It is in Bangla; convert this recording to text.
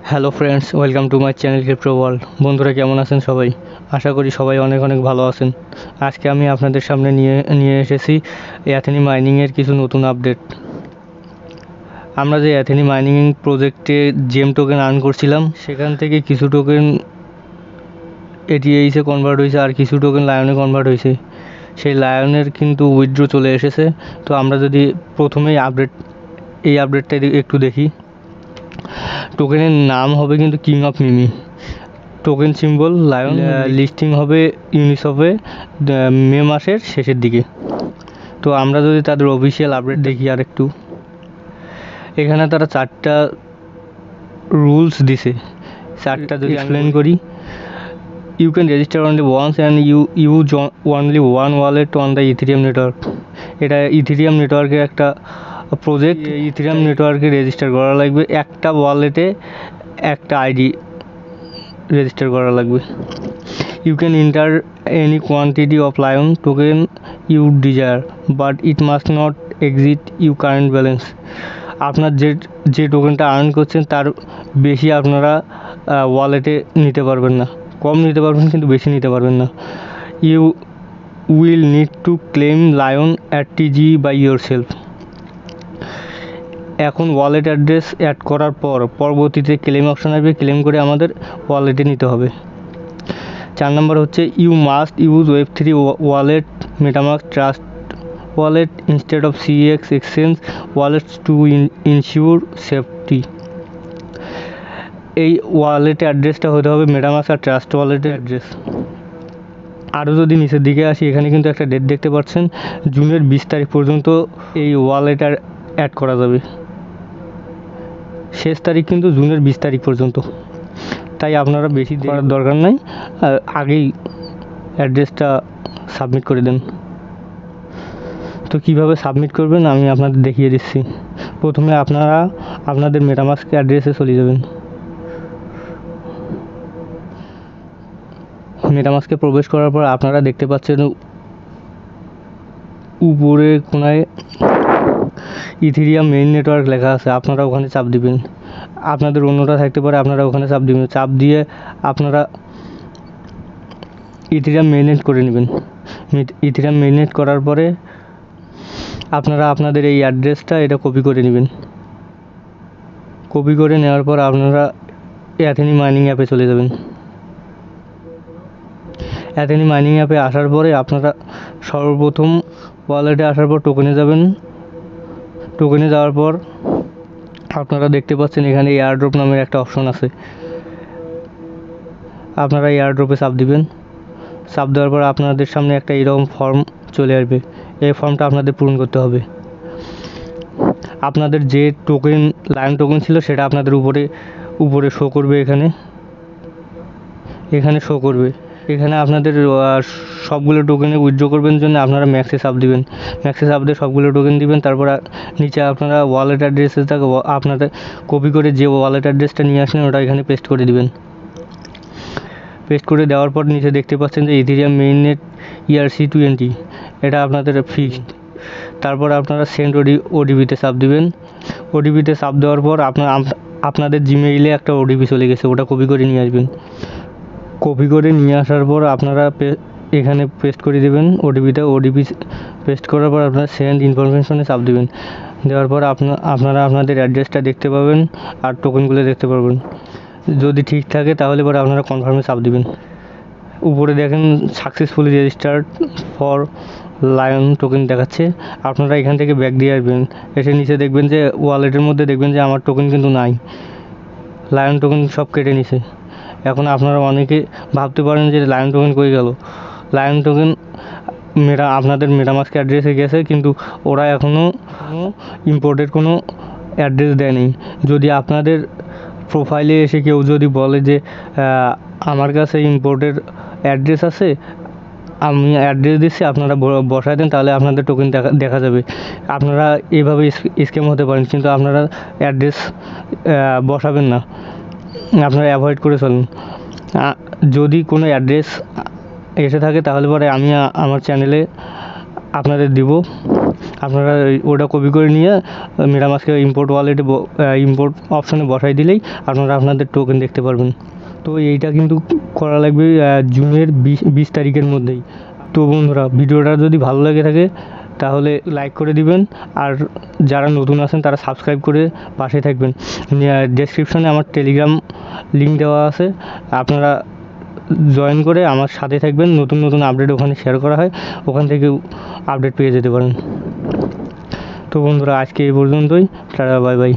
Hello friends, welcome to my channel crypto world. বন্ধুরা কেমন আছেন সবাই? আশা করি সবাই অনেক অনেক ভালো আছেন। আজকে আমি আপনাদের সামনে নিয়ে এসেছি অ্যাথেনি মাইনিংয়ের কিছু নতুন আপডেট। আমরা যে অ্যাথেনি মাইনিং প্রজেক্টে জেম টোকেন আর্ন করছিলাম, সেখান থেকে কিছু টোকেন এটিএইচে কনভার্ট হয়েছে আর কিছু টোকেন লায়নে কনভার্ট হয়েছে। সেই লায়নের কিন্তু উইথড্র চলে এসেছে। তো আমরা যদি প্রথমেই এই আপডেটটা একটু দেখি। টোকেনের নাম হবে কিন্তু king of Mimi, token symbol lion, listing হবে ইউনিসফে মে মাসের শেষের দিকে। তো আমরা যদি তাদের অফিসিয়াল আপডেট দেখি আর একটু, এখানে তারা 4টা রুলস দিছে। 4টা যদি এক্সপ্লেন করি, you can register only once and use only one wallet on the Ethereum network. এটা ইথেরিয়াম নেটওয়ার্কের একটা প্রজেক্ট। ইথেরিয়াম নেটওয়ার্কে রেজিস্টার করা লাগবে, একটা ওয়ালেটে একটা আইডি রেজিস্টার করা লাগবে। You can enter any quantity of lion token you desire, but it must not exceed you current balance. আপনার যে টোকেনটা আর্ন করছেন তার বেশি আপনারা ওয়ালেটে নিতে পারবেন না। কম নিতে পারবেন কিন্তু বেশি নিতে পারবেন না। You will need to claim lion at TG by your self. এখন ওয়ালেট অ্যাড্রেস অ্যাড করার পর পরবর্তীতে ক্লেম অপশন আসবে, ক্লেম করে আমাদের ওয়ালেটে নিতে হবে। 4 নম্বর হচ্ছে ইউ মাস্ট ইউজ ওয়েব3 wallet, MetaMask trust wallet instead of CEX exchange wallets to ensure safety. এই ওয়ালেটের অ্যাড্রেসটা হতে হবে মেটামাস্ক আর ট্রাস্ট ওয়ালেটের অ্যাড্রেস। আরও যদি নিচের দিকে আসি, এখানে কিন্তু একটা ডেট দেখতে পাচ্ছেন, জুনের 20 তারিখ পর্যন্ত এই ওয়ালেট অ্যাড করা যাবে। শেষ তারিখ কিন্তু জুনের 20 তারিখ পর্যন্ত। তাই আপনারা বেশি করার দরকার নাই, আগেই অ্যাড্রেসটা সাবমিট করে দেন। তো কীভাবে সাবমিট করবেন আমি আপনাদের দেখিয়ে দিচ্ছি। প্রথমে আপনারা আপনাদের মেটামাস্ক অ্যাড্রেসে চলে যাবেন। মেটামাস্কে প্রবেশ করার পর আপনারা দেখতে পাচ্ছেন উপরে কোনায় ইথেরিয়াম মেইন নেটওয়ার্ক লেখা আছে, আপনারা ওখানে চাপ দিবেন। আপনাদের অন্যটা থাকতে পারে, আপনারা ওখানে চাপ দিবেন। চাপ দিয়ে আপনারা ইথেরিয়াম মেইননেট করে নেবেন। ইথেরিয়াম মেইননেট করার পরে আপনারা আপনাদের এই অ্যাড্রেসটা এটা কপি করে নেবেন। কপি করে নেওয়ার পর আপনারা অ্যাথেনি মাইনিং অ্যাপে চলে যাবেন। অ্যাথেনি মাইনিং অ্যাপে আসার পরে আপনারা সর্বপ্রথম ওয়ালেটে আসার পর টোকেনে যাবেন। টোকেনে যাওয়ার পর আপনারা দেখতে পাচ্ছেন এখানে এয়ারড্রপ নামের একটা অপশন আছে, আপনারা এয়ারড্রপে চাপ দিবেন। চাপ দেওয়ার পর আপনাদের সামনে একটা এরকম ফর্ম চলে আসবে। এই ফর্মটা আপনাদের পূরণ করতে হবে। আপনাদের যে টোকেন লায়ন টোকেন ছিল সেটা আপনাদের উপরে শো করবে। এখানে শো করবে। এখানে আপনাদের সবগুলো টোকেনে উইথড্র করবেন জন্য আপনারা ম্যাক্সে চাপ দিবেন। ম্যাক্সে চাপ দিয়ে সবগুলো টোকেন দিবেন। তারপর নিচে আপনারা ওয়ালেট অ্যাড্রেসে থাকে আপনাদের কপি করে যে ওয়ালেট অ্যাড্রেসটা নিয়ে আসেন ওটা এখানে পেস্ট করে দিবেন। পেস্ট করে দেওয়ার পর নিচে দেখতে পাচ্ছেন যে ইথেরিয়াম মেইননেট ERC20, এটা আপনাদের ফিক্সড। তারপর আপনারা সেন্ড ওডিবিতে চাপ দিবেন। ওডিবিতে চাপ দেওয়ার পর আপনাদের জিমেইলে একটা ওডিবি চলে গেছে, ওটা কপি করে নিয়ে আসবেন। কপি করে নিয়ে আসার পর আপনারা এখানে পেস্ট করে দেবেন ওডিবি পেস্ট করার পর আপনারা সেন্ড ইনফরমেশনে চাপ দেবেন। দেওয়ার পর আপনারা আপনাদের অ্যাড্রেসটা দেখতে পাবেন আর টোকেনগুলো দেখতে পারবেন। যদি ঠিক থাকে তাহলে পরে আপনারা কনফার্মে চাপ দিবেন। উপরে দেখেন successfully registered for lion token দেখাচ্ছে। আপনারা এখান থেকে ব্যাক দিয়ে আসবেন। এসে নিচে দেখবেন যে ওয়ালেটের মধ্যে দেখবেন যে আমার টোকেন কিন্তু নাই, লায়ন টোকেন সব কেটে নিছে। এখন আপনারা অনেকে ভাবতে পারেন যে লায়ন টোকেন কই গেল। লায়ন টোকেন আপনাদের মেটামাস্ক অ্যাড্রেসে গেছে, কিন্তু ওরা এখনও ইম্পোর্টেড কোনো অ্যাড্রেস দেয়নি। যদি আপনাদের প্রোফাইলে এসে কেউ যদি বলে যে আমার কাছে ইম্পোর্টেড অ্যাড্রেস আছে, আমি অ্যাড্রেস দিচ্ছি, আপনারা বসায় দেন, তাহলে আপনাদের টোকেন দেখা যাবে। আপনারা এভাবে স্ক্যাম হতে পারেন, কিন্তু আপনারা অ্যাড্রেস বসাবেন না, আপনারা অ্যাভয়েড করে চলুন। যদি কোনো অ্যাড্রেস এসে থাকে তাহলে পরে আমি আমার চ্যানেলে আপনাদের দিব, আপনারা ওটা কপি করে নিয়ে মেটামাস্কে ইম্পোর্ট ওয়ালেটে ইম্পোর্ট অপশানে বসাই দিলেই আপনারা আপনাদের টোকেন দেখতে পারবেন। তো এইটা কিন্তু করা লাগবে জুনের 20 তারিখের মধ্যেই। তো বন্ধুরা, ভিডিওটা যদি ভালো লেগে থাকে তাহলে লাইক করে দিবেন, আর যারা নতুন আছেন তারা সাবস্ক্রাইব করে পাশে থাকবেন। ডেসক্রিপশনে আমার টেলিগ্রাম লিঙ্ক দেওয়া আছে, আপনারা জয়েন করে আমার সাথে থাকবেন। নতুন নতুন আপডেট ওখানে শেয়ার করা হয়, ওখান থেকে আপডেট পেয়ে যেতে পারেন। তো বন্ধুরা, আজকে এই পর্যন্তই। Tata, bye bye.